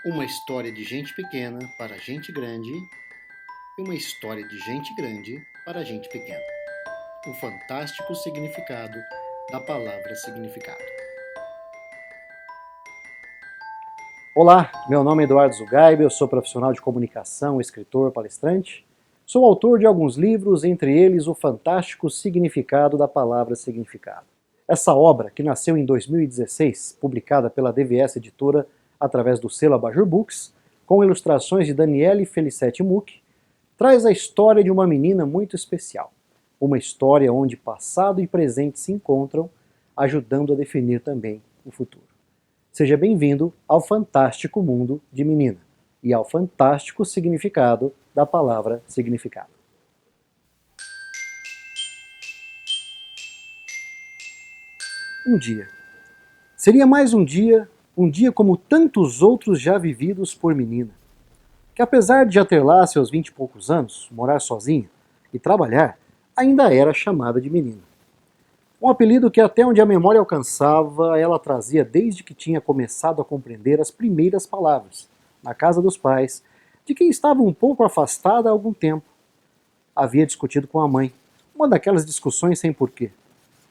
Uma história de gente pequena para gente grande e uma história de gente grande para gente pequena. O fantástico significado da palavra significado. Olá, meu nome é Eduardo Zugaib, eu sou profissional de comunicação, escritor, palestrante. Sou autor de alguns livros, entre eles O Fantástico Significado da Palavra Significado. Essa obra, que nasceu em 2016, publicada pela DVS Editora através do selo Abajur Books, com ilustrações de Daniele Felicete Muck, traz a história de uma menina muito especial. Uma história onde passado e presente se encontram, ajudando a definir também o futuro. Seja bem-vindo ao fantástico mundo de menina e ao fantástico significado da palavra significado. Um dia. Seria mais um dia como tantos outros já vividos por menina, que apesar de já ter lá seus 20 e poucos anos, morar sozinha e trabalhar, ainda era chamada de menina. Um apelido que até onde a memória alcançava, ela trazia desde que tinha começado a compreender as primeiras palavras, na casa dos pais, de quem estava um pouco afastada há algum tempo. Havia discutido com a mãe, uma daquelas discussões sem porquê.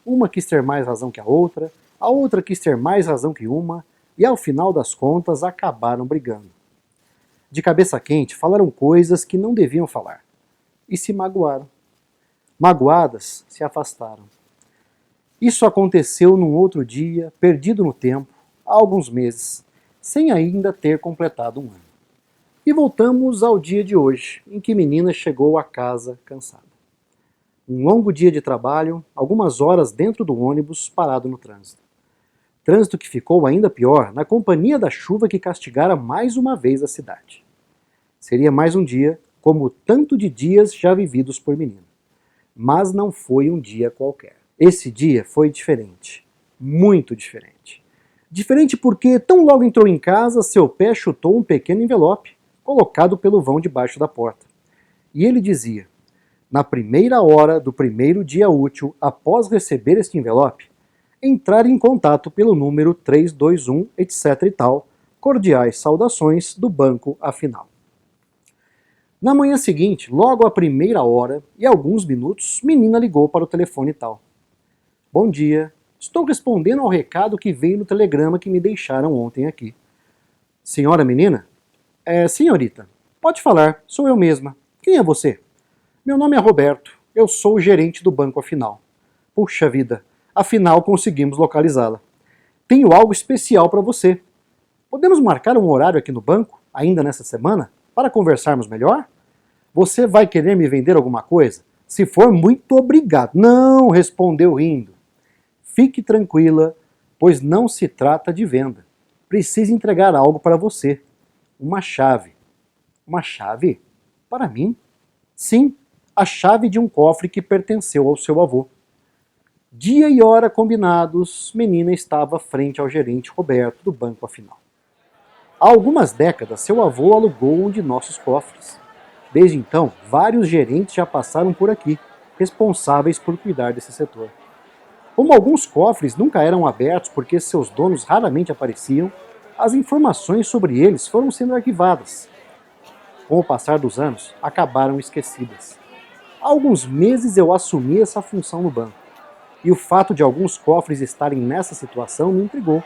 Uma quis ter mais razão que a outra quis ter mais razão que uma, e ao final das contas acabaram brigando. De cabeça quente, falaram coisas que não deviam falar. E se magoaram. Magoadas, se afastaram. Isso aconteceu num outro dia, perdido no tempo, há alguns meses, sem ainda ter completado um ano. E voltamos ao dia de hoje, em que menina chegou a casa cansada. Um longo dia de trabalho, algumas horas dentro do ônibus, parado no trânsito. Trânsito que ficou ainda pior na companhia da chuva que castigara mais uma vez a cidade. Seria mais um dia, como tanto de dias já vividos por menina. Mas não foi um dia qualquer. Esse dia foi diferente, muito diferente. Diferente porque, tão logo entrou em casa, seu pé chutou um pequeno envelope, colocado pelo vão debaixo da porta. E ele dizia: na primeira hora do primeiro dia útil após receber este envelope, entrar em contato pelo número 321, etc e tal, cordiais saudações do banco afinal. Na manhã seguinte, logo à primeira hora e alguns minutos, menina ligou para o telefone tal. Bom dia, estou respondendo ao recado que veio no telegrama que me deixaram ontem aqui. Senhora menina? Senhorita. Pode falar, sou eu mesma. Quem é você? Meu nome é Roberto, eu sou o gerente do banco afinal. Puxa vida, afinal conseguimos localizá-la. Tenho algo especial para você. Podemos marcar um horário aqui no banco, ainda nessa semana, para conversarmos melhor? Você vai querer me vender alguma coisa? Se for, muito obrigado. Não, respondeu rindo. Fique tranquila, pois não se trata de venda. Preciso entregar algo para você. Uma chave. Uma chave? Para mim? Sim, a chave de um cofre que pertenceu ao seu avô. Dia e hora combinados, menina estava frente ao gerente Roberto do banco afinal. Há algumas décadas, seu avô alugou um de nossos cofres. Desde então, vários gerentes já passaram por aqui, responsáveis por cuidar desse setor. Como alguns cofres nunca eram abertos porque seus donos raramente apareciam, as informações sobre eles foram sendo arquivadas. Com o passar dos anos, acabaram esquecidas. Há alguns meses eu assumi essa função no banco, e o fato de alguns cofres estarem nessa situação me intrigou.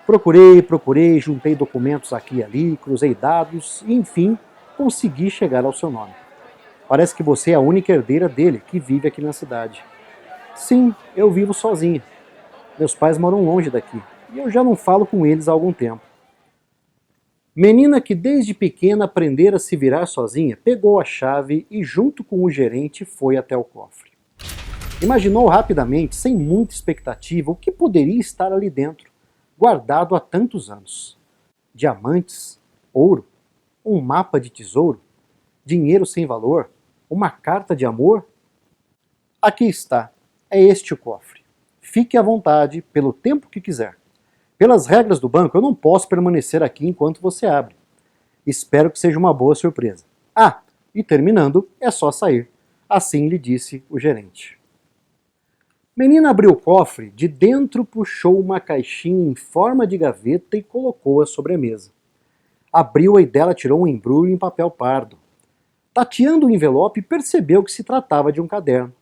Procurei, juntei documentos aqui e ali, cruzei dados e, enfim, consegui chegar ao seu nome. Parece que você é a única herdeira dele que vive aqui na cidade. Sim, eu vivo sozinha. Meus pais moram longe daqui e eu já não falo com eles há algum tempo. Menina que desde pequena aprendera a se virar sozinha, pegou a chave e junto com o gerente foi até o cofre. Imaginou rapidamente, sem muita expectativa, o que poderia estar ali dentro, guardado há tantos anos. Diamantes, ouro, um mapa de tesouro, dinheiro sem valor, uma carta de amor? Aqui está. É este o cofre. Fique à vontade, pelo tempo que quiser. Pelas regras do banco, eu não posso permanecer aqui enquanto você abre. Espero que seja uma boa surpresa. Ah, e terminando, é só sair. Assim lhe disse o gerente. Menina abriu o cofre, de dentro puxou uma caixinha em forma de gaveta e colocou-a sobre a mesa. Abriu-a e dela tirou um embrulho em papel pardo. Tateando o envelope, percebeu que se tratava de um caderno.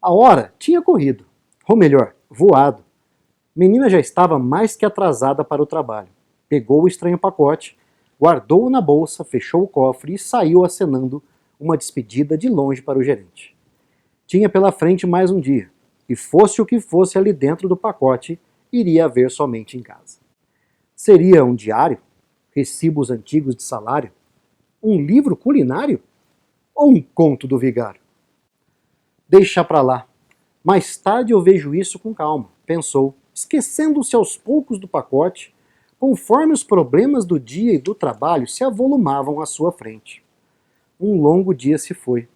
A hora tinha corrido, ou melhor, voado. Menina já estava mais que atrasada para o trabalho. Pegou o estranho pacote, guardou-o na bolsa, fechou o cofre e saiu acenando uma despedida de longe para o gerente. Tinha pela frente mais um dia, e fosse o que fosse ali dentro do pacote, iria haver somente em casa. Seria um diário? Recibos antigos de salário? Um livro culinário? Ou um conto do vigário? Deixa pra lá. Mais tarde eu vejo isso com calma, pensou, esquecendo-se aos poucos do pacote, conforme os problemas do dia e do trabalho se avolumavam à sua frente. Um longo dia se foi,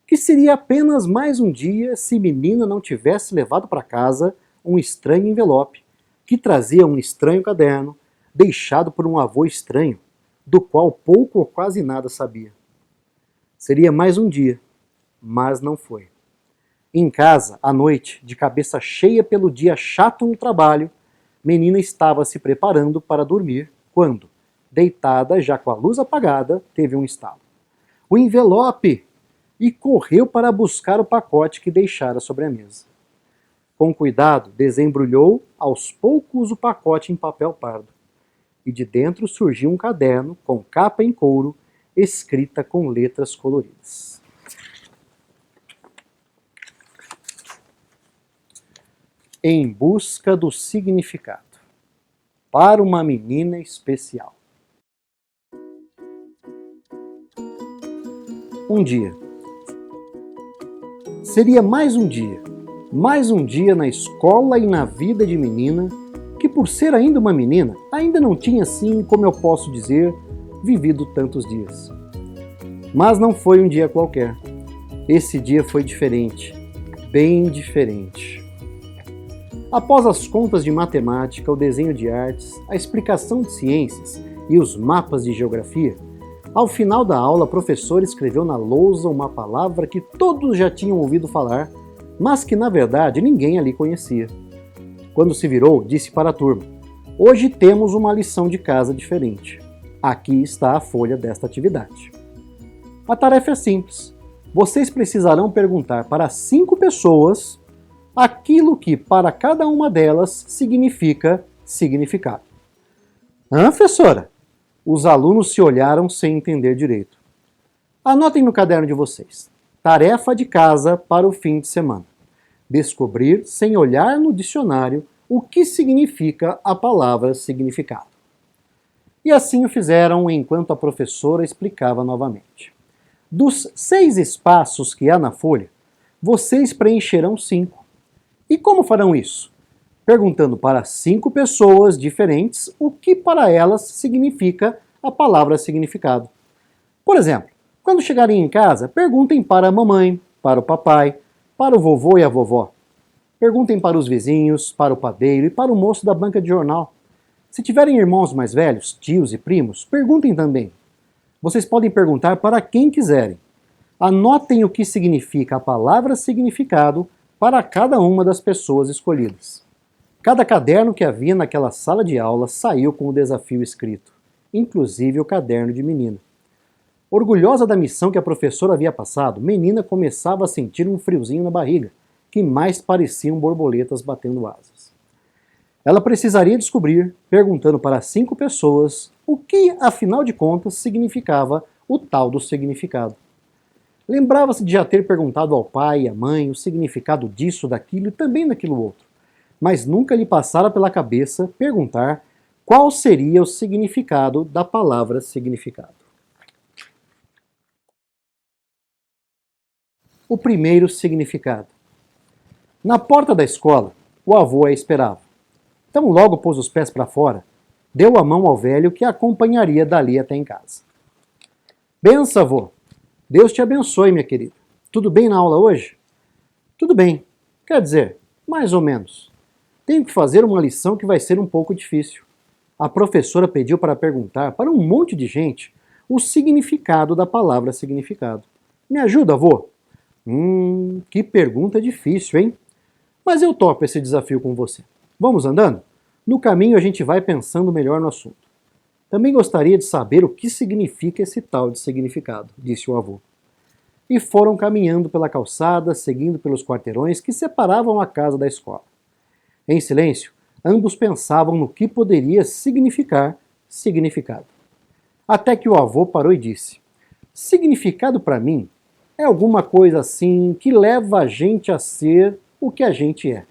que seria apenas mais um dia se menina não tivesse levado para casa um estranho envelope, que trazia um estranho caderno, deixado por um avô estranho, do qual pouco ou quase nada sabia. Seria mais um dia, mas não foi. Em casa, à noite, de cabeça cheia pelo dia chato no trabalho, menina estava se preparando para dormir quando, deitada, já com a luz apagada, teve um estalo. O envelope! E correu para buscar o pacote que deixara sobre a mesa. Com cuidado, desembrulhou aos poucos o pacote em papel pardo. E de dentro surgiu um caderno com capa em couro, escrita com letras coloridas. Em busca do significado. Para uma menina especial. Um dia. Seria mais um dia na escola e na vida de menina, que por ser ainda uma menina, ainda não tinha assim, como eu posso dizer, vivido tantos dias. Mas não foi um dia qualquer. Esse dia foi diferente, bem diferente. Após as contas de matemática, o desenho de artes, a explicação de ciências e os mapas de geografia, ao final da aula, a professora escreveu na lousa uma palavra que todos já tinham ouvido falar, mas que na verdade ninguém ali conhecia. Quando se virou, disse para a turma: "Hoje temos uma lição de casa diferente. Aqui está a folha desta atividade. A tarefa é simples. Vocês precisarão perguntar para 5 pessoas aquilo que para cada uma delas significa significado." "Hã, professora?" Os alunos se olharam sem entender direito. Anotem no caderno de vocês. Tarefa de casa para o fim de semana. Descobrir, sem olhar no dicionário, o que significa a palavra significado. E assim o fizeram enquanto a professora explicava novamente. Dos 6 espaços que há na folha, vocês preencherão 5. E como farão isso? Perguntando para 5 pessoas diferentes o que para elas significa a palavra significado. Por exemplo, quando chegarem em casa, perguntem para a mamãe, para o papai, para o vovô e a vovó. Perguntem para os vizinhos, para o padeiro e para o moço da banca de jornal. Se tiverem irmãos mais velhos, tios e primos, perguntem também. Vocês podem perguntar para quem quiserem. Anotem o que significa a palavra significado para cada uma das pessoas escolhidas. Cada caderno que havia naquela sala de aula saiu com o desafio escrito, inclusive o caderno de menina. Orgulhosa da missão que a professora havia passado, menina começava a sentir um friozinho na barriga, que mais pareciam borboletas batendo asas. Ela precisaria descobrir, perguntando para 5 pessoas, o que, afinal de contas, significava o tal do significado. Lembrava-se de já ter perguntado ao pai e à mãe o significado disso, daquilo e também daquilo outro, mas nunca lhe passara pela cabeça perguntar qual seria o significado da palavra significado. O primeiro significado. Na porta da escola, o avô a esperava. Então logo pôs os pés para fora, deu a mão ao velho que a acompanharia dali até em casa. "Benção, avô. Deus te abençoe, minha querida. Tudo bem na aula hoje?" "Tudo bem. Quer dizer, mais ou menos. Tenho que fazer uma lição que vai ser um pouco difícil. A professora pediu para perguntar para um monte de gente o significado da palavra significado. Me ajuda, avô?" Que pergunta difícil, hein? Mas eu topo esse desafio com você. Vamos andando? No caminho a gente vai pensando melhor no assunto. Também gostaria de saber o que significa esse tal de significado, disse o avô. E foram caminhando pela calçada, seguindo pelos quarteirões que separavam a casa da escola. Em silêncio, ambos pensavam no que poderia significar significado. Até que o avô parou e disse: significado para mim é alguma coisa assim que leva a gente a ser o que a gente é.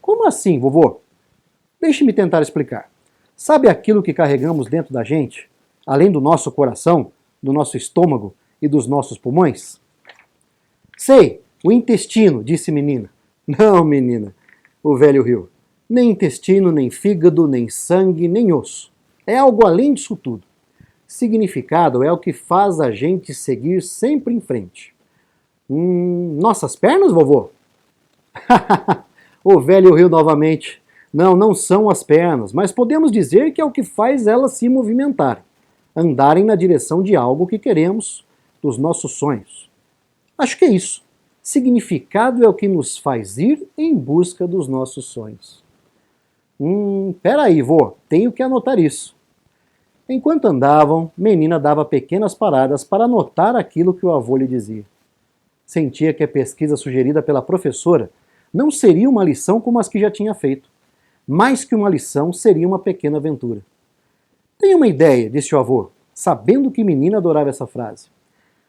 Como assim, vovô? Deixe-me tentar explicar. Sabe aquilo que carregamos dentro da gente, além do nosso coração, do nosso estômago e dos nossos pulmões? Sei, o intestino, disse menina. Não, menina, o velho riu. Nem intestino, nem fígado, nem sangue, nem osso. É algo além disso tudo. Significado é o que faz a gente seguir sempre em frente. Nossas pernas, vovô? O velho riu novamente. Não, não são as pernas, mas podemos dizer que é o que faz elas se movimentarem, andarem na direção de algo que queremos, dos nossos sonhos. Acho que é isso. Significado é o que nos faz ir em busca dos nossos sonhos. Peraí, vô, tenho que anotar isso. Enquanto andavam, menina dava pequenas paradas para anotar aquilo que o avô lhe dizia. Sentia que a pesquisa sugerida pela professora não seria uma lição como as que já tinha feito. Mais que uma lição, seria uma pequena aventura. Tenho uma ideia, disse o avô, sabendo que menina adorava essa frase.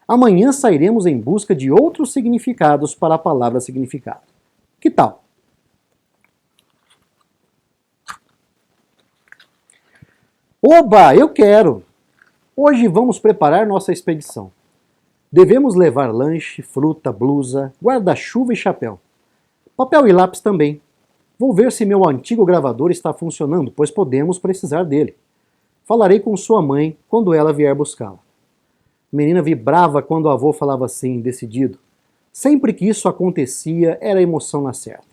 Amanhã sairemos em busca de outros significados para a palavra significado. Que tal? Oba, eu quero! Hoje vamos preparar nossa expedição. Devemos levar lanche, fruta, blusa, guarda-chuva e chapéu. Papel e lápis também. Vou ver se meu antigo gravador está funcionando, pois podemos precisar dele. Falarei com sua mãe quando ela vier buscá-la. Menina vibrava quando o avô falava assim, decidido. Sempre que isso acontecia, era emoção na certa.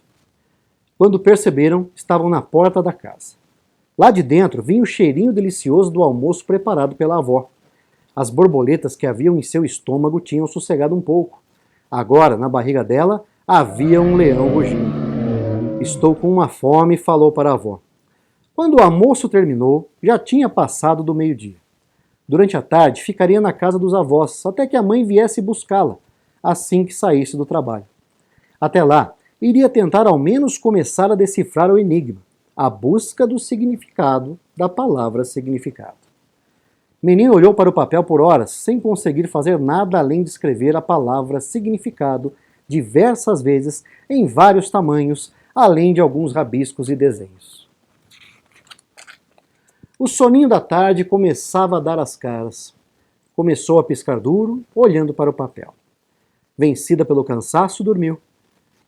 Quando perceberam, estavam na porta da casa. Lá de dentro vinha o cheirinho delicioso do almoço preparado pela avó. As borboletas que haviam em seu estômago tinham sossegado um pouco. Agora, na barriga dela, havia um leão rugindo. Estou com uma fome, falou para a avó. Quando o almoço terminou, já tinha passado do meio-dia. Durante a tarde, ficaria na casa dos avós, até que a mãe viesse buscá-la, assim que saísse do trabalho. Até lá, iria tentar ao menos começar a decifrar o enigma, a busca do significado da palavra significado. Menino olhou para o papel por horas, sem conseguir fazer nada além de escrever a palavra significado diversas vezes, em vários tamanhos, além de alguns rabiscos e desenhos. O soninho da tarde começava a dar as caras. Começou a piscar duro, olhando para o papel. Vencida pelo cansaço, dormiu.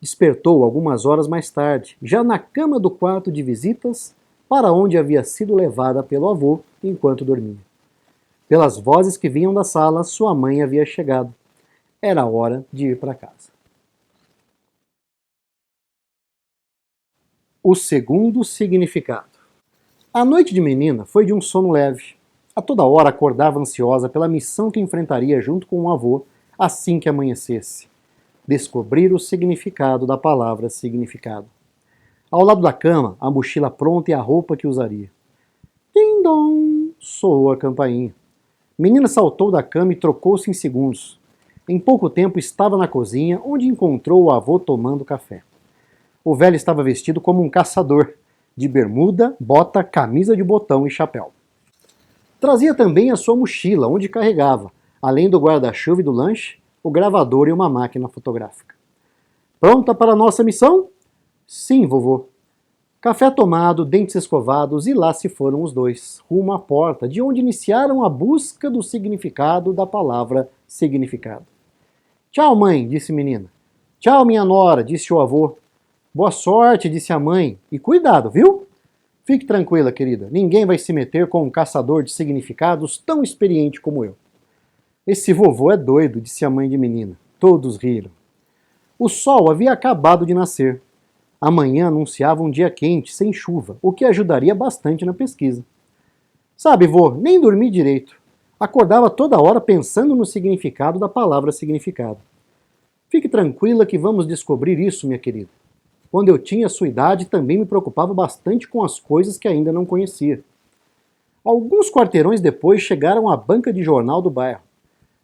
Despertou algumas horas mais tarde, já na cama do quarto de visitas, para onde havia sido levada pelo avô enquanto dormia. Pelas vozes que vinham da sala, sua mãe havia chegado. Era hora de ir para casa. O segundo significado. A noite de menina foi de um sono leve. A toda hora acordava ansiosa pela missão que enfrentaria junto com o avô assim que amanhecesse. Descobrir o significado da palavra significado. Ao lado da cama, a mochila pronta e a roupa que usaria. Tim-dom! Soou a campainha. Menina saltou da cama e trocou-se em segundos. Em pouco tempo estava na cozinha, onde encontrou o avô tomando café. O velho estava vestido como um caçador, de bermuda, bota, camisa de botão e chapéu. Trazia também a sua mochila, onde carregava, além do guarda-chuva e do lanche, o gravador e uma máquina fotográfica. Pronta para a nossa missão? Sim, vovô. Café tomado, dentes escovados e lá se foram os dois, rumo à porta, de onde iniciaram a busca do significado da palavra significado. Tchau, mãe, disse a menina. Tchau, minha nora, disse o avô. Boa sorte, disse a mãe. E cuidado, viu? Fique tranquila, querida. Ninguém vai se meter com um caçador de significados tão experiente como eu. Esse vovô é doido, disse a mãe de menina. Todos riram. O sol havia acabado de nascer. Amanhã anunciava um dia quente, sem chuva, o que ajudaria bastante na pesquisa. Sabe, vô, nem dormi direito. Acordava toda hora pensando no significado da palavra significado. Fique tranquila que vamos descobrir isso, minha querida. Quando eu tinha sua idade, também me preocupava bastante com as coisas que ainda não conhecia. Alguns quarteirões depois chegaram à banca de jornal do bairro.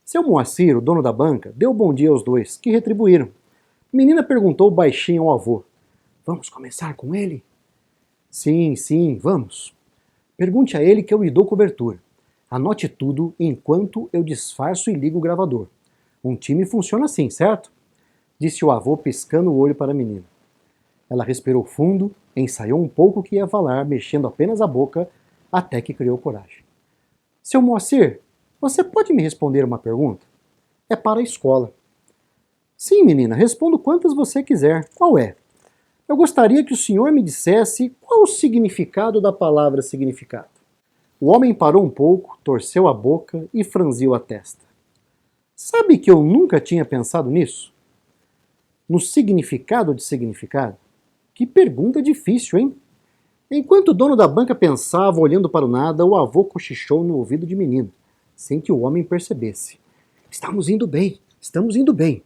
Seu Moacir, o dono da banca, deu bom dia aos dois, que retribuíram. A menina perguntou baixinho ao avô: "Vamos começar com ele?" Sim, vamos. Pergunte a ele que eu lhe dou cobertura. Anote tudo enquanto eu disfarço e ligo o gravador. Um time funciona assim, certo?" Disse o avô piscando o olho para a menina. Ela respirou fundo, ensaiou um pouco o que ia falar, mexendo apenas a boca, até que criou coragem. "Seu Moacir, você pode me responder uma pergunta?" "É para a escola." "Sim, menina, respondo quantas você quiser. Qual é?" "Eu gostaria que o senhor me dissesse qual o significado da palavra significado." O homem parou um pouco, torceu a boca e franziu a testa. "Sabe que eu nunca tinha pensado nisso? No significado de significado? Que pergunta difícil, hein?" Enquanto o dono da banca pensava, olhando para o nada, o avô cochichou no ouvido de menino, sem que o homem percebesse. Estamos indo bem.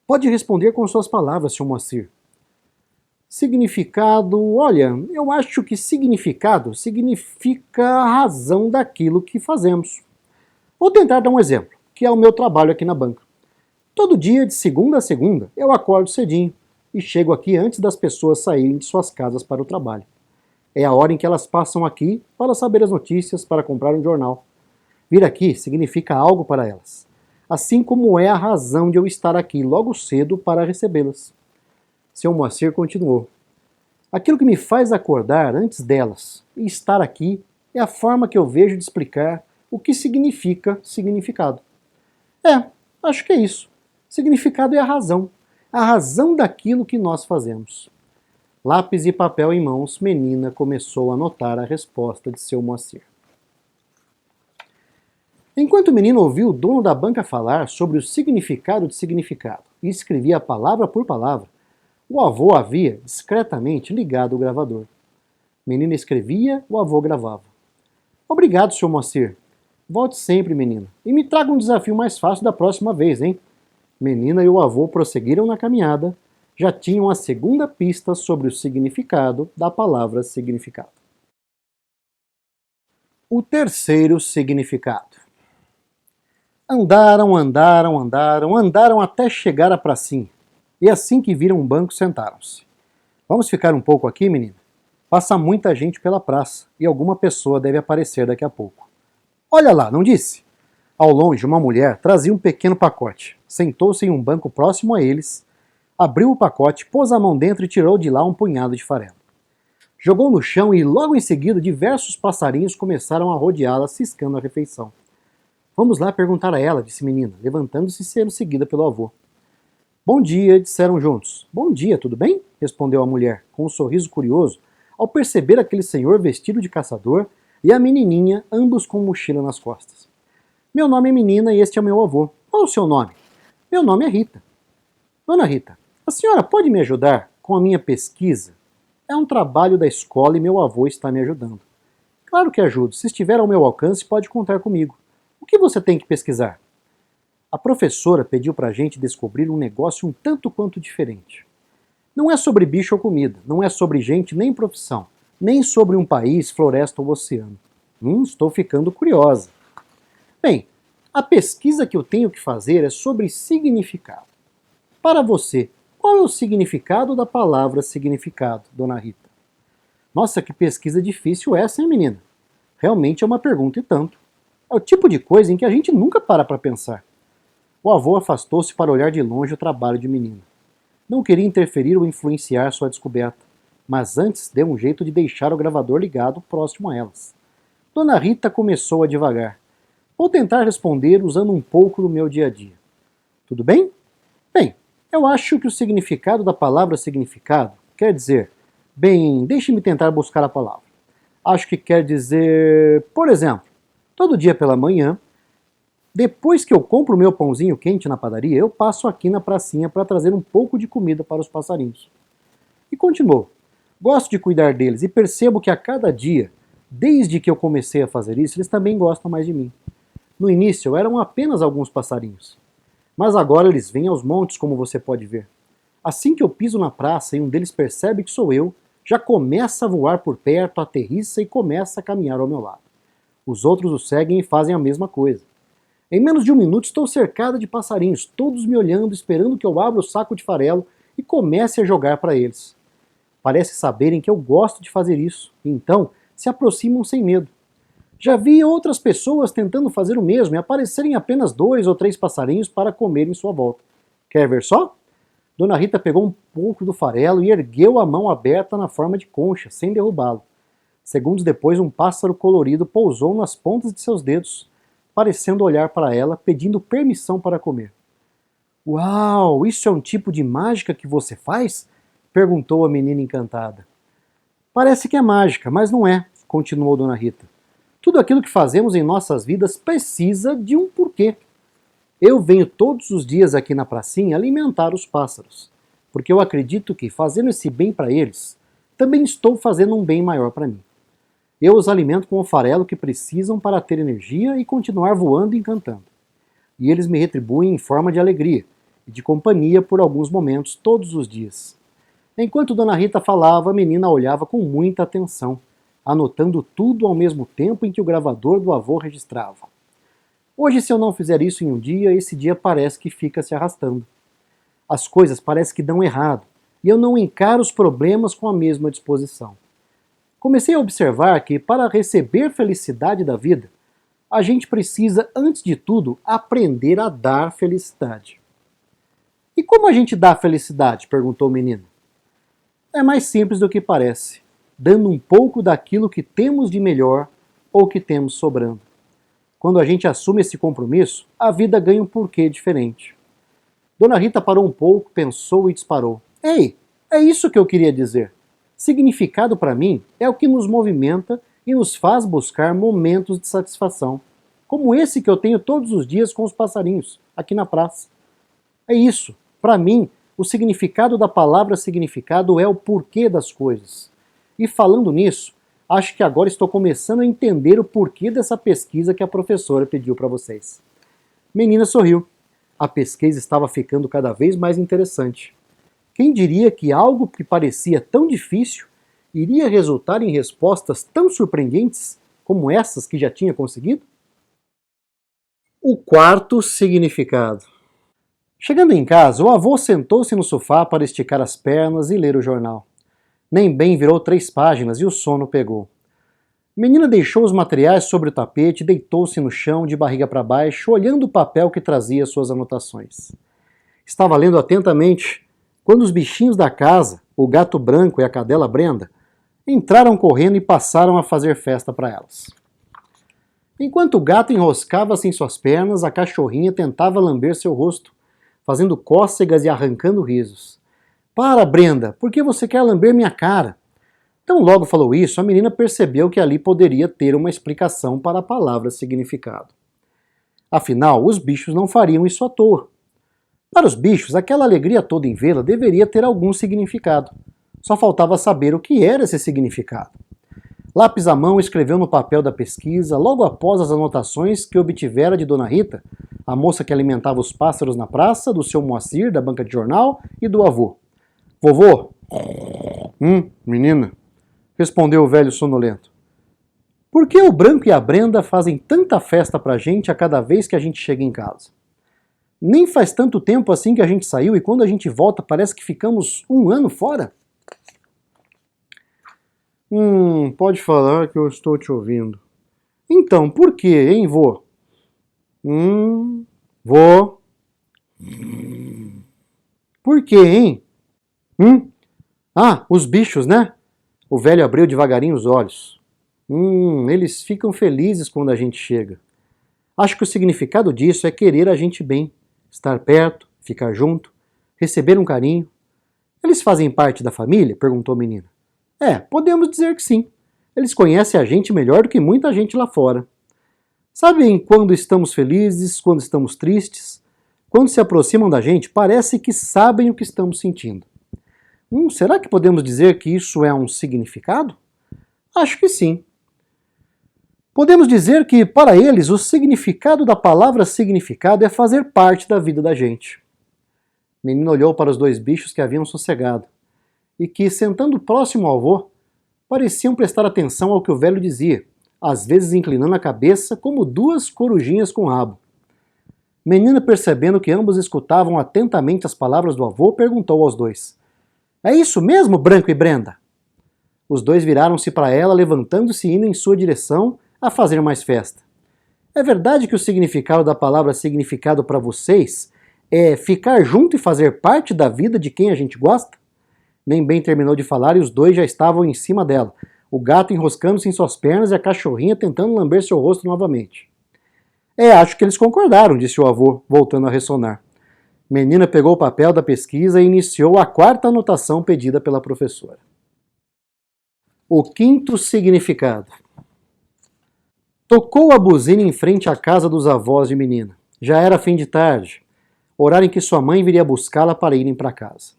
"Pode responder com suas palavras, Sr. Moacir." "Significado, olha, eu acho que significado significa a razão daquilo que fazemos. Vou tentar dar um exemplo, que é o meu trabalho aqui na banca. Todo dia, de segunda a segunda, eu acordo cedinho e chego aqui antes das pessoas saírem de suas casas para o trabalho. É a hora em que elas passam aqui para saber as notícias, para comprar um jornal. Vir aqui significa algo para elas, assim como é a razão de eu estar aqui logo cedo para recebê-las." Seu Moacir continuou. "Aquilo que me faz acordar antes delas e estar aqui é a forma que eu vejo de explicar o que significa significado." Acho que é isso. Significado é a razão daquilo que nós fazemos." Lápis e papel em mãos, menina começou a anotar a resposta de seu Moacir. Enquanto o menino ouvia o dono da banca falar sobre o significado de significado e escrevia palavra por palavra, o avô havia, discretamente, ligado o gravador. Menina escrevia, o avô gravava. "Obrigado, Sr. Moacir. Volte sempre, menina. E me traga um desafio mais fácil da próxima vez, hein?" Menina e o avô prosseguiram na caminhada, já tinham a segunda pista sobre o significado da palavra significado. O terceiro significado. Andaram até chegar à pracinha. E assim que viram um banco, sentaram-se. "Vamos ficar um pouco aqui, menina? Passa muita gente pela praça e alguma pessoa deve aparecer daqui a pouco." "Olha lá, não disse?" Ao longe, uma mulher trazia um pequeno pacote. Sentou-se em um banco próximo a eles, abriu o pacote, pôs a mão dentro e tirou de lá um punhado de farelo. Jogou no chão e logo em seguida diversos passarinhos começaram a rodeá-la, ciscando a refeição. "Vamos lá perguntar a ela", disse menina, levantando-se e sendo seguida pelo avô. "Bom dia", disseram juntos. "Bom dia, tudo bem?" respondeu a mulher, com um sorriso curioso, ao perceber aquele senhor vestido de caçador e a menininha, ambos com mochila nas costas. "Meu nome é menina e este é o meu avô. Qual é o seu nome?" "Meu nome é Rita." "Dona Rita, a senhora pode me ajudar com a minha pesquisa? É um trabalho da escola e meu avô está me ajudando." "Claro que ajudo. Se estiver ao meu alcance, pode contar comigo. O que você tem que pesquisar?" "A professora pediu para a gente descobrir um negócio um tanto quanto diferente. Não é sobre bicho ou comida, não é sobre gente nem profissão, nem sobre um país, floresta ou oceano. Estou ficando curiosa." "Bem, a pesquisa que eu tenho que fazer é sobre significado. Para você, qual é o significado da palavra significado, Dona Rita?" "Nossa, que pesquisa difícil essa, hein, menina? Realmente é uma pergunta e tanto. É o tipo de coisa em que a gente nunca para pensar." O avô afastou-se para olhar de longe o trabalho de menina. Não queria interferir ou influenciar sua descoberta, mas antes deu um jeito de deixar o gravador ligado próximo a elas. Dona Rita começou a divagar. "Vou tentar responder usando um pouco do meu dia a dia. Tudo bem? Bem, eu acho que o significado da palavra significado quer dizer... Bem, deixe-me tentar buscar a palavra. Acho que quer dizer... Por exemplo, todo dia pela manhã, depois que eu compro o meu pãozinho quente na padaria, eu passo aqui na pracinha para trazer um pouco de comida para os passarinhos." E continuou. "Gosto de cuidar deles e percebo que a cada dia, desde que eu comecei a fazer isso, eles também gostam mais de mim. No início eram apenas alguns passarinhos, mas agora eles vêm aos montes, como você pode ver. Assim que eu piso na praça e um deles percebe que sou eu, já começa a voar por perto, aterrissa e começa a caminhar ao meu lado. Os outros o seguem e fazem a mesma coisa. Em menos de um minuto estou cercada de passarinhos, todos me olhando, esperando que eu abra o saco de farelo e comece a jogar para eles. Parece saberem que eu gosto de fazer isso, e então se aproximam sem medo. Já vi outras pessoas tentando fazer o mesmo e aparecerem apenas 2 ou 3 passarinhos para comer em sua volta. Quer ver só? Dona Rita pegou um pouco do farelo e ergueu a mão aberta na forma de concha, sem derrubá-lo. Segundos depois, um pássaro colorido pousou nas pontas de seus dedos, parecendo olhar para ela, pedindo permissão para comer. Uau, isso é um tipo de mágica que você faz? Perguntou a menina encantada. Parece que é mágica, mas não é, continuou Dona Rita. Tudo aquilo que fazemos em nossas vidas precisa de um porquê. Eu venho todos os dias aqui na pracinha alimentar os pássaros, porque eu acredito que, fazendo esse bem para eles, também estou fazendo um bem maior para mim. Eu os alimento com o farelo que precisam para ter energia e continuar voando e cantando. E eles me retribuem em forma de alegria e de companhia por alguns momentos todos os dias. Enquanto Dona Rita falava, a menina olhava com muita atenção, anotando tudo ao mesmo tempo em que o gravador do avô registrava. Hoje, se eu não fizer isso em um dia, esse dia parece que fica se arrastando. As coisas parecem que dão errado, e eu não encaro os problemas com a mesma disposição. Comecei a observar que, para receber felicidade da vida, a gente precisa, antes de tudo, aprender a dar felicidade. E como a gente dá felicidade? Perguntou o menino. É mais simples do que parece, dando um pouco daquilo que temos de melhor ou que temos sobrando. Quando a gente assume esse compromisso, a vida ganha um porquê diferente. Dona Rita parou um pouco, pensou e disparou. Ei, é isso que eu queria dizer. Significado para mim é o que nos movimenta e nos faz buscar momentos de satisfação, como esse que eu tenho todos os dias com os passarinhos, aqui na praça. É isso. Para mim, o significado da palavra significado é o porquê das coisas. E falando nisso, acho que agora estou começando a entender o porquê dessa pesquisa que a professora pediu para vocês. Menina sorriu. A pesquisa estava ficando cada vez mais interessante. Quem diria que algo que parecia tão difícil iria resultar em respostas tão surpreendentes como essas que já tinha conseguido? O quarto significado. Chegando em casa, o avô sentou-se no sofá para esticar as pernas e ler o jornal. Nem bem virou 3 páginas e o sono pegou. Menina deixou os materiais sobre o tapete e deitou-se no chão de barriga para baixo, olhando o papel que trazia suas anotações. Estava lendo atentamente quando os bichinhos da casa, o gato branco e a cadela Brenda, entraram correndo e passaram a fazer festa para elas. Enquanto o gato enroscava-se em suas pernas, a cachorrinha tentava lamber seu rosto, fazendo cócegas e arrancando risos. Para, Brenda, por que você quer lamber minha cara? Tão logo falou isso, a menina percebeu que ali poderia ter uma explicação para a palavra significado. Afinal, os bichos não fariam isso à toa. Para os bichos, aquela alegria toda em vê-la deveria ter algum significado. Só faltava saber o que era esse significado. Lápis à mão, escreveu no papel da pesquisa, logo após as anotações que obtivera de Dona Rita, a moça que alimentava os pássaros na praça, do seu Moacir, da banca de jornal, e do avô. Vovô? Menina, respondeu o velho sonolento. Por que o Branco e a Brenda fazem tanta festa pra gente a cada vez que a gente chega em casa? Nem faz tanto tempo assim que a gente saiu e quando a gente volta parece que ficamos 1 ano fora? Pode falar que eu estou te ouvindo. Então, por quê, hein, vô? Vô. Por quê, hein? Os bichos, né? O velho abriu devagarinho os olhos. Eles ficam felizes quando a gente chega. Acho que o significado disso é querer a gente bem, estar perto, ficar junto, receber um carinho. Eles fazem parte da família? Perguntou a menina. Podemos dizer que sim. Eles conhecem a gente melhor do que muita gente lá fora. Sabem quando estamos felizes, quando estamos tristes? Quando se aproximam da gente, parece que sabem o que estamos sentindo. Será que podemos dizer que isso é um significado? Acho que sim. Podemos dizer que, para eles, o significado da palavra significado é fazer parte da vida da gente. A menina olhou para os 2 bichos que haviam sossegado. e que, sentando próximo ao avô, pareciam prestar atenção ao que o velho dizia, às vezes inclinando a cabeça como duas corujinhas com rabo. Menina, percebendo que ambos escutavam atentamente as palavras do avô, perguntou aos dois: "É isso mesmo, Branco e Brenda?" Os dois viraram-se para ela, levantando-se e indo em sua direção a fazer mais festa. "É verdade que o significado da palavra significado para vocês é ficar junto e fazer parte da vida de quem a gente gosta?" Nem bem terminou de falar e os dois já estavam em cima dela, o gato enroscando-se em suas pernas e a cachorrinha tentando lamber seu rosto novamente. Acho que eles concordaram", disse o avô, voltando a ressonar. Menina pegou o papel da pesquisa e iniciou a quarta anotação pedida pela professora. O quinto significado. Tocou a buzina em frente à casa dos avós de Menina. Já era fim de tarde, horário em que sua mãe viria buscá-la para irem para casa.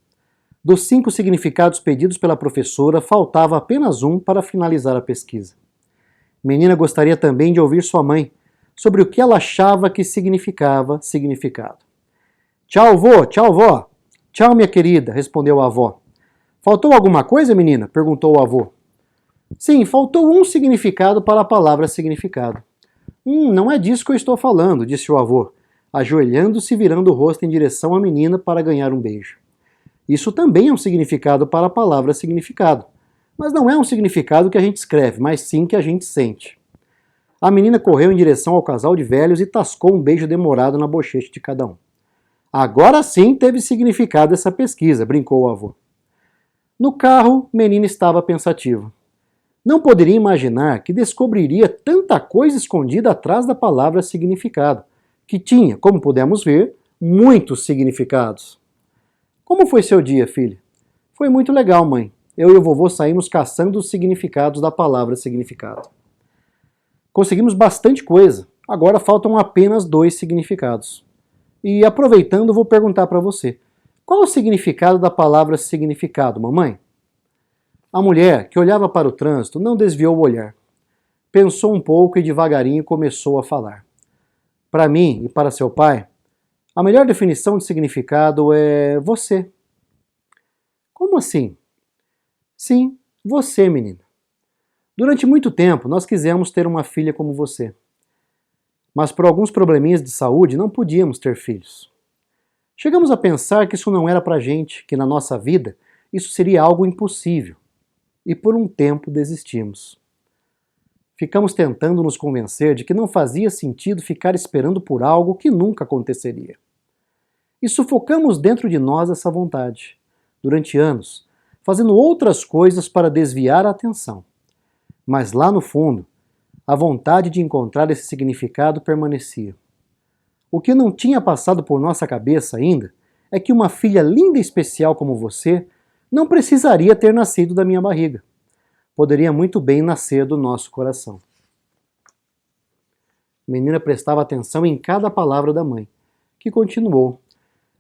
Dos 5 significados pedidos pela professora, faltava apenas um para finalizar a pesquisa. Menina gostaria também de ouvir sua mãe sobre o que ela achava que significava significado. "Tchau, vô, tchau, vó." "Tchau, minha querida", respondeu a avó. "Faltou alguma coisa, menina?" perguntou o avô. "Sim, faltou um significado para a palavra significado." Não é disso que eu estou falando", disse o avô, ajoelhando-se e virando o rosto em direção à menina para ganhar um beijo. "Isso também é um significado para a palavra significado, mas não é um significado que a gente escreve, mas sim que a gente sente." A menina correu em direção ao casal de velhos e tascou um beijo demorado na bochecha de cada um. "Agora sim teve significado essa pesquisa", brincou o avô. No carro, Menina estava pensativa. Não poderia imaginar que descobriria tanta coisa escondida atrás da palavra significado, que tinha, como pudemos ver, muitos significados. "Como foi seu dia, filha?" "Foi muito legal, mãe. Eu e o vovô saímos caçando os significados da palavra significado. Conseguimos bastante coisa. Agora faltam apenas 2 significados. E aproveitando, vou perguntar para você. Qual o significado da palavra significado, mamãe?" A mulher, que olhava para o trânsito, não desviou o olhar. Pensou um pouco e devagarinho começou a falar. "Para mim e para seu pai, a melhor definição de significado é você." "Como assim?" "Sim, você, menina. Durante muito tempo, nós quisemos ter uma filha como você. Mas por alguns probleminhas de saúde, não podíamos ter filhos. Chegamos a pensar que isso não era pra gente, que na nossa vida isso seria algo impossível. E por um tempo desistimos. Ficamos tentando nos convencer de que não fazia sentido ficar esperando por algo que nunca aconteceria. E sufocamos dentro de nós essa vontade, durante anos, fazendo outras coisas para desviar a atenção. Mas lá no fundo, a vontade de encontrar esse significado permanecia. O que não tinha passado por nossa cabeça ainda é que uma filha linda e especial como você não precisaria ter nascido da minha barriga. Poderia muito bem nascer do nosso coração. A menina prestava atenção em cada palavra da mãe, que continuou.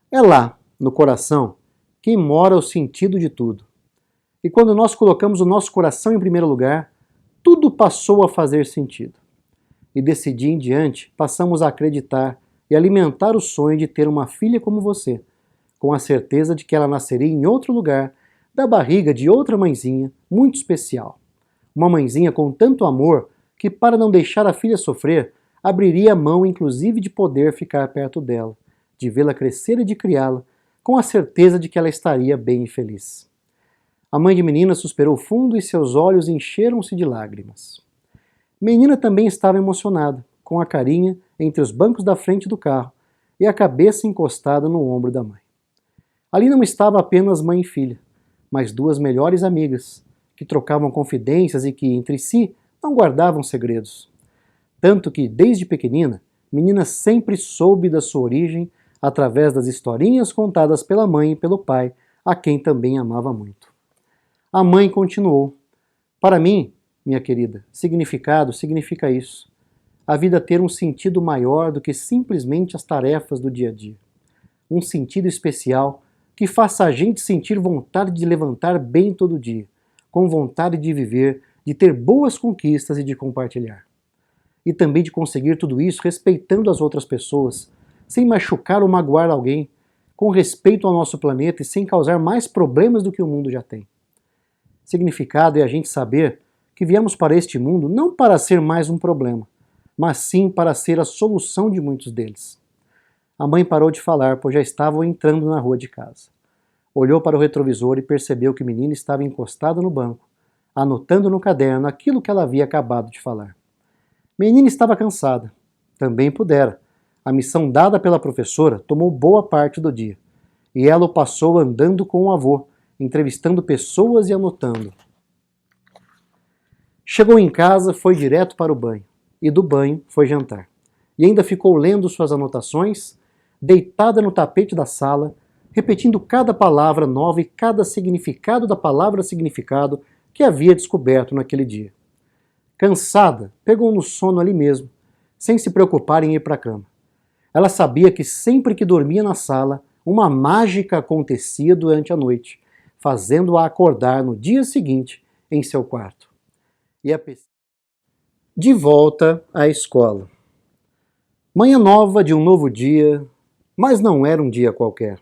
"É lá, no coração, que mora o sentido de tudo. E quando nós colocamos o nosso coração em primeiro lugar, tudo passou a fazer sentido. E desse dia em diante, passamos a acreditar e alimentar o sonho de ter uma filha como você, com a certeza de que ela nasceria em outro lugar, da barriga de outra mãezinha muito especial. Uma mãezinha com tanto amor que, para não deixar a filha sofrer, abriria a mão inclusive de poder ficar perto dela, de vê-la crescer e de criá-la, com a certeza de que ela estaria bem e feliz." A mãe de Menina suspirou fundo e seus olhos encheram-se de lágrimas. Menina também estava emocionada, com a carinha entre os bancos da frente do carro e a cabeça encostada no ombro da mãe. Ali não estava apenas mãe e filha, mas 2 melhores amigas, que trocavam confidências e que, entre si, não guardavam segredos. Tanto que, desde pequenina, Menina sempre soube da sua origem através das historinhas contadas pela mãe e pelo pai, a quem também amava muito. A mãe continuou. "Para mim, minha querida, significado significa isso. A vida ter um sentido maior do que simplesmente as tarefas do dia a dia. Um sentido especial que faça a gente sentir vontade de levantar bem todo dia, com vontade de viver, de ter boas conquistas e de compartilhar. E também de conseguir tudo isso respeitando as outras pessoas, sem machucar ou magoar alguém, com respeito ao nosso planeta e sem causar mais problemas do que o mundo já tem. Significado é a gente saber que viemos para este mundo não para ser mais um problema, mas sim para ser a solução de muitos deles. A mãe parou de falar, pois já estavam entrando na rua de casa. Olhou para o retrovisor e percebeu que o menino estava encostado no banco, anotando no caderno aquilo que ela havia acabado de falar. Menina estava cansada. Também pudera. A missão dada pela professora tomou boa parte do dia, e ela o passou andando com o avô, entrevistando pessoas e anotando. Chegou em casa, foi direto para o banho, e do banho foi jantar. E ainda ficou lendo suas anotações, deitada no tapete da sala, repetindo cada palavra nova e cada significado da palavra significado que havia descoberto naquele dia. Cansada, pegou no sono ali mesmo, sem se preocupar em ir para a cama. Ela sabia que sempre que dormia na sala, uma mágica acontecia durante a noite, fazendo-a acordar no dia seguinte em seu quarto. De volta à escola. Manhã nova de um novo dia, mas não era um dia qualquer.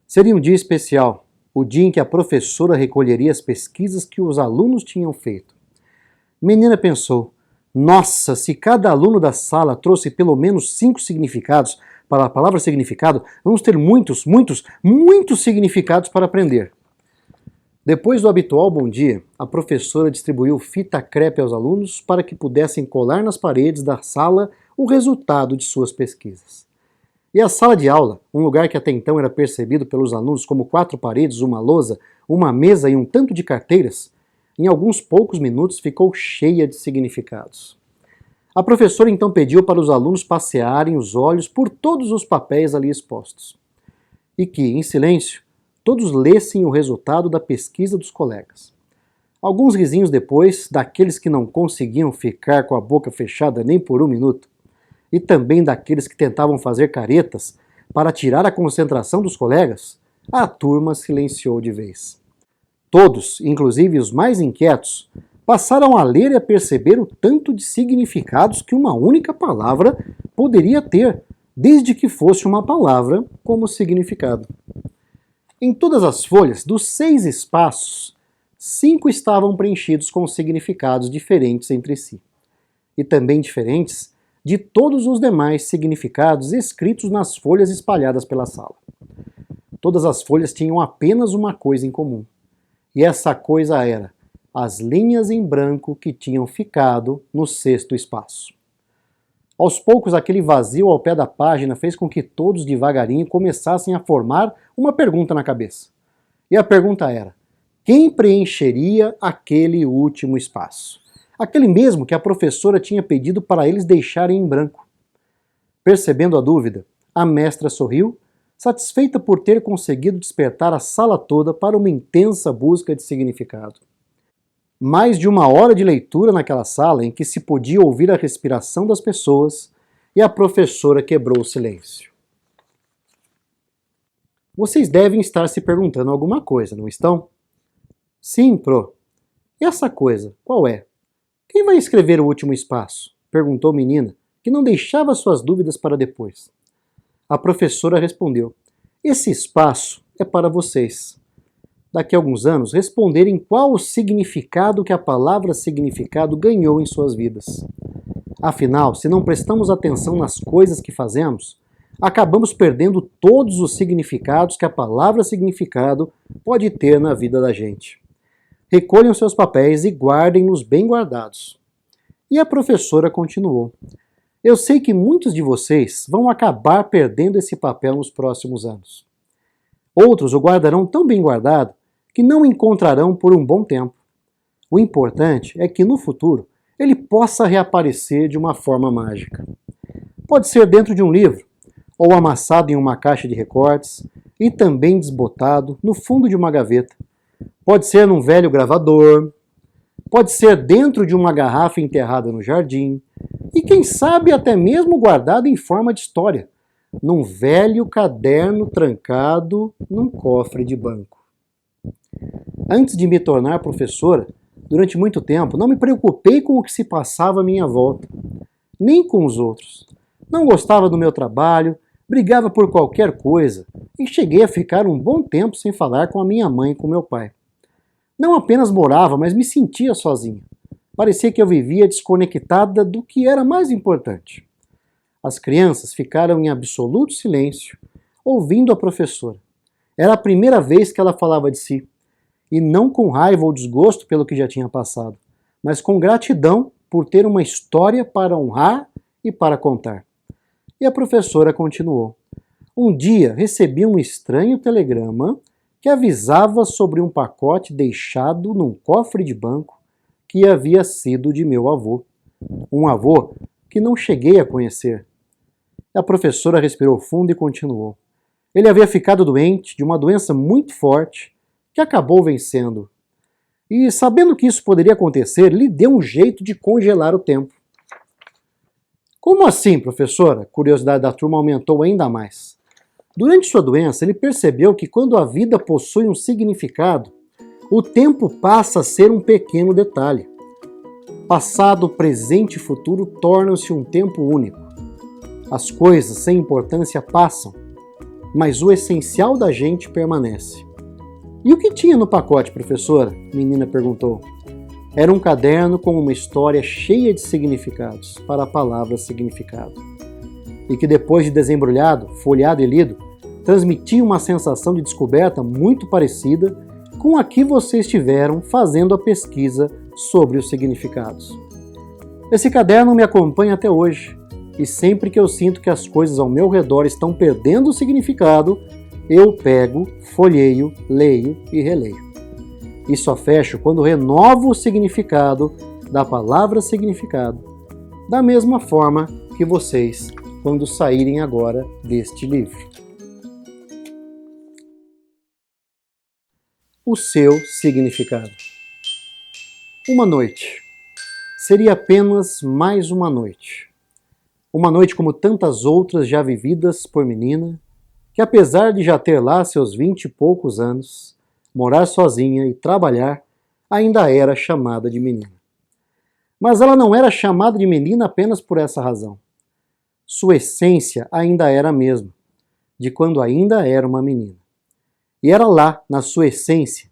Seria um dia especial, o dia em que a professora recolheria as pesquisas que os alunos tinham feito. Menina pensou, nossa, se cada aluno da sala trouxe pelo menos 5 significados para a palavra significado, vamos ter muitos significados para aprender. Depois do habitual bom dia, a professora distribuiu fita crepe aos alunos para que pudessem colar nas paredes da sala o resultado de suas pesquisas. E a sala de aula, um lugar que até então era percebido pelos alunos como 4 paredes, uma lousa, uma mesa e um tanto de carteiras, em alguns poucos minutos ficou cheia de significados. A professora então pediu para os alunos passearem os olhos por todos os papéis ali expostos. E que, em silêncio, todos lessem o resultado da pesquisa dos colegas. Alguns risinhos depois, daqueles que não conseguiam ficar com a boca fechada nem por um minuto, e também daqueles que tentavam fazer caretas para tirar a concentração dos colegas, a turma silenciou de vez. Todos, inclusive os mais inquietos, passaram a ler e a perceber o tanto de significados que uma única palavra poderia ter, desde que fosse uma palavra como significado. Em todas as folhas, dos 6 espaços, 5 estavam preenchidos com significados diferentes entre si, e também diferentes de todos os demais significados escritos nas folhas espalhadas pela sala. Todas as folhas tinham apenas uma coisa em comum, e essa coisa era as linhas em branco que tinham ficado no 6º espaço. Aos poucos, aquele vazio ao pé da página fez com que todos devagarinho começassem a formar uma pergunta na cabeça. E a pergunta era: quem preencheria aquele último espaço? Aquele mesmo que a professora tinha pedido para eles deixarem em branco. Percebendo a dúvida, a mestra sorriu, satisfeita por ter conseguido despertar a sala toda para uma intensa busca de significado. Mais de 1 hora de leitura naquela sala em que se podia ouvir a respiração das pessoas, e a professora quebrou o silêncio. Vocês devem estar se perguntando alguma coisa, não estão? Sim, pro. E essa coisa, qual é? Quem vai escrever o último espaço? Perguntou a menina, que não deixava suas dúvidas para depois. A professora respondeu: esse espaço é para vocês. Daqui a alguns anos, responderem qual o significado que a palavra significado ganhou em suas vidas. Afinal, se não prestamos atenção nas coisas que fazemos, acabamos perdendo todos os significados que a palavra significado pode ter na vida da gente. Recolham seus papéis e guardem-nos bem guardados. E a professora continuou: eu sei que muitos de vocês vão acabar perdendo esse papel nos próximos anos. Outros o guardarão tão bem guardado que não o encontrarão por um bom tempo. O importante é que no futuro ele possa reaparecer de uma forma mágica. Pode ser dentro de um livro, ou amassado em uma caixa de recortes, e também desbotado no fundo de uma gaveta. Pode ser num velho gravador, pode ser dentro de uma garrafa enterrada no jardim, e quem sabe até mesmo guardado em forma de história, num velho caderno trancado num cofre de banco. Antes de me tornar professora, durante muito tempo não me preocupei com o que se passava à minha volta, nem com os outros. Não gostava do meu trabalho, brigava por qualquer coisa e cheguei a ficar um bom tempo sem falar com a minha mãe e com meu pai. Não apenas morava, mas me sentia sozinha. Parecia que eu vivia desconectada do que era mais importante. As crianças ficaram em absoluto silêncio, ouvindo a professora. Era a primeira vez que ela falava de si, e não com raiva ou desgosto pelo que já tinha passado, mas com gratidão por ter uma história para honrar e para contar. E a professora continuou. Um dia recebi um estranho telegrama que avisava sobre um pacote deixado num cofre de banco que havia sido de meu avô. Um avô que não cheguei a conhecer. A professora respirou fundo e continuou. Ele havia ficado doente de uma doença muito forte que acabou vencendo. E, sabendo que isso poderia acontecer, lhe deu um jeito de congelar o tempo. Como assim, professora? A curiosidade da turma aumentou ainda mais. Durante sua doença, ele percebeu que quando a vida possui um significado, o tempo passa a ser um pequeno detalhe. Passado, presente e futuro tornam-se um tempo único. As coisas sem importância passam, mas o essencial da gente permanece. E o que tinha no pacote, professora? A menina perguntou. Era um caderno com uma história cheia de significados, para a palavra significado. E que depois de desembrulhado, folheado e lido, transmitia uma sensação de descoberta muito parecida com a que vocês tiveram fazendo a pesquisa sobre os significados. Esse caderno me acompanha até hoje, e sempre que eu sinto que as coisas ao meu redor estão perdendo o significado, eu pego, folheio, leio e releio. E só fecho quando renovo o significado da palavra significado, da mesma forma que vocês, quando saírem agora deste livro. O seu significado. Uma noite. Seria apenas mais uma noite. Uma noite como tantas outras já vividas por menina, que apesar de já ter lá seus 20 e poucos anos, morar sozinha e trabalhar, ainda era chamada de menina. Mas ela não era chamada de menina apenas por essa razão. Sua essência ainda era a mesma, de quando ainda era uma menina. E era lá, na sua essência,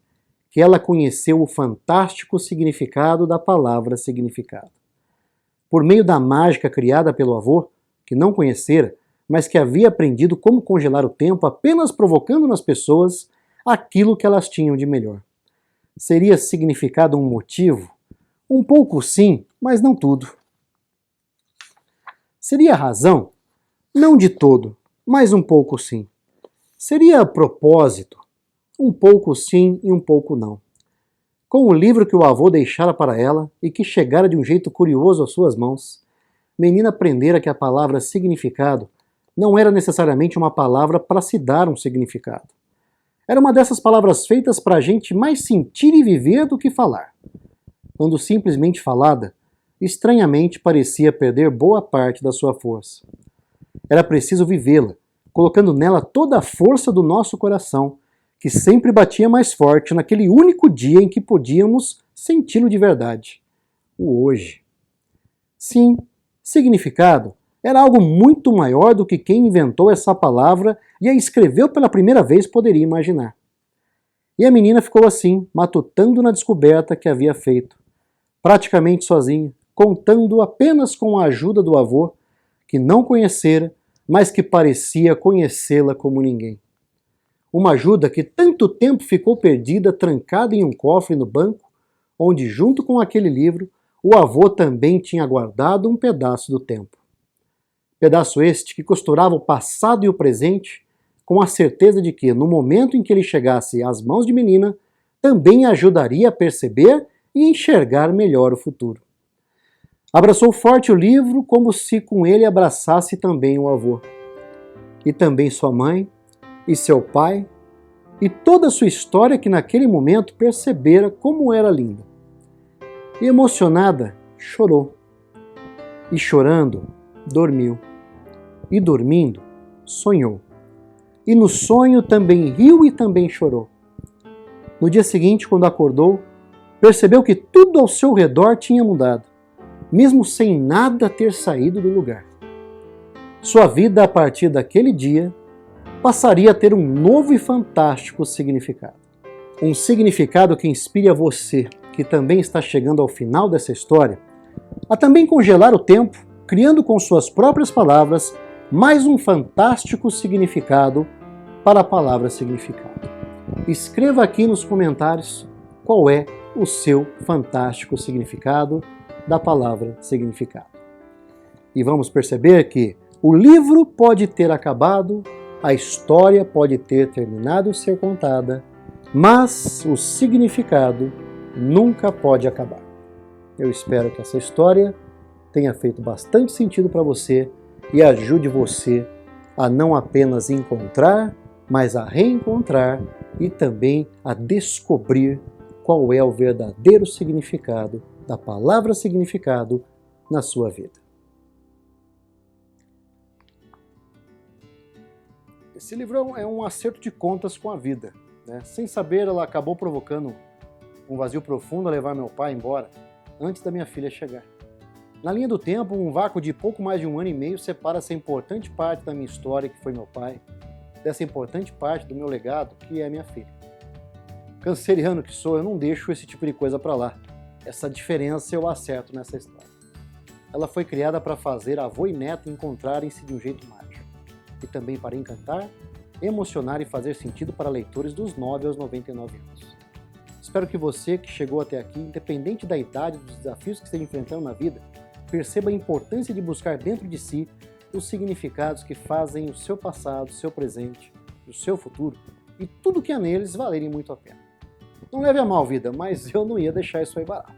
que ela conheceu o fantástico significado da palavra significado. Por meio da mágica criada pelo avô, que não conhecera, mas que havia aprendido como congelar o tempo apenas provocando nas pessoas aquilo que elas tinham de melhor. Seria significado um motivo? Um pouco sim, mas não tudo. Seria razão? Não de todo, mas um pouco sim. Seria propósito? Um pouco sim e um pouco não. Com o livro que o avô deixara para ela e que chegara de um jeito curioso às suas mãos, menina aprendera que a palavra significado não era necessariamente uma palavra para se dar um significado. Era uma dessas palavras feitas para a gente mais sentir e viver do que falar. Quando simplesmente falada, estranhamente parecia perder boa parte da sua força. Era preciso vivê-la, colocando nela toda a força do nosso coração, que sempre batia mais forte naquele único dia em que podíamos senti-lo de verdade, o hoje. Sim, significado era algo muito maior do que quem inventou essa palavra e a escreveu pela primeira vez poderia imaginar. E a menina ficou assim, matutando na descoberta que havia feito, praticamente sozinha, contando apenas com a ajuda do avô, que não conhecera, mas que parecia conhecê-la como ninguém. Uma ajuda que tanto tempo ficou perdida, trancada em um cofre no banco, onde, junto com aquele livro, o avô também tinha guardado um pedaço do tempo. Pedaço este que costurava o passado e o presente, com a certeza de que, no momento em que ele chegasse às mãos de menina, também a ajudaria a perceber e enxergar melhor o futuro. Abraçou forte o livro, como se com ele abraçasse também o avô. E também sua mãe, e seu pai, e toda a sua história que naquele momento percebera como era linda. E emocionada, chorou. E chorando, dormiu. E dormindo, sonhou. E no sonho também riu e também chorou. No dia seguinte, quando acordou, percebeu que tudo ao seu redor tinha mudado, mesmo sem nada ter saído do lugar. Sua vida, a partir daquele dia, passaria a ter um novo e fantástico significado. um significado que inspire a você, que também está chegando ao final dessa história, a também congelar o tempo, criando com suas próprias palavras mais um fantástico significado para a palavra significado. Escreva aqui nos comentários qual é o seu fantástico significado da palavra significado. E vamos perceber que o livro pode ter acabado, a história pode ter terminado de ser contada, mas o significado nunca pode acabar. Eu espero que essa história tenha feito bastante sentido para você e ajude você a não apenas encontrar, mas a reencontrar e também a descobrir qual é o verdadeiro significado da palavra significado na sua vida. Esse livro é um acerto de contas com a vida, né? Sem saber, ela acabou provocando um vazio profundo a levar meu pai embora antes da minha filha chegar. Na linha do tempo, um vácuo de pouco mais de 1 ano e meio separa essa importante parte da minha história, que foi meu pai, dessa importante parte do meu legado, que é minha filha. Canceriano que sou, eu não deixo esse tipo de coisa para lá. Essa diferença eu acerto nessa história. Ela foi criada para fazer avô e neto encontrarem-se de um jeito mágico. E também para encantar, emocionar e fazer sentido para leitores dos 9 aos 99 anos. Espero que você que chegou até aqui, independente da idade e dos desafios que esteja enfrentando na vida, perceba a importância de buscar dentro de si os significados que fazem o seu passado, o seu presente, o seu futuro e tudo que há neles valerem muito a pena. Não leve a mal, vida, mas eu não ia deixar isso aí barato.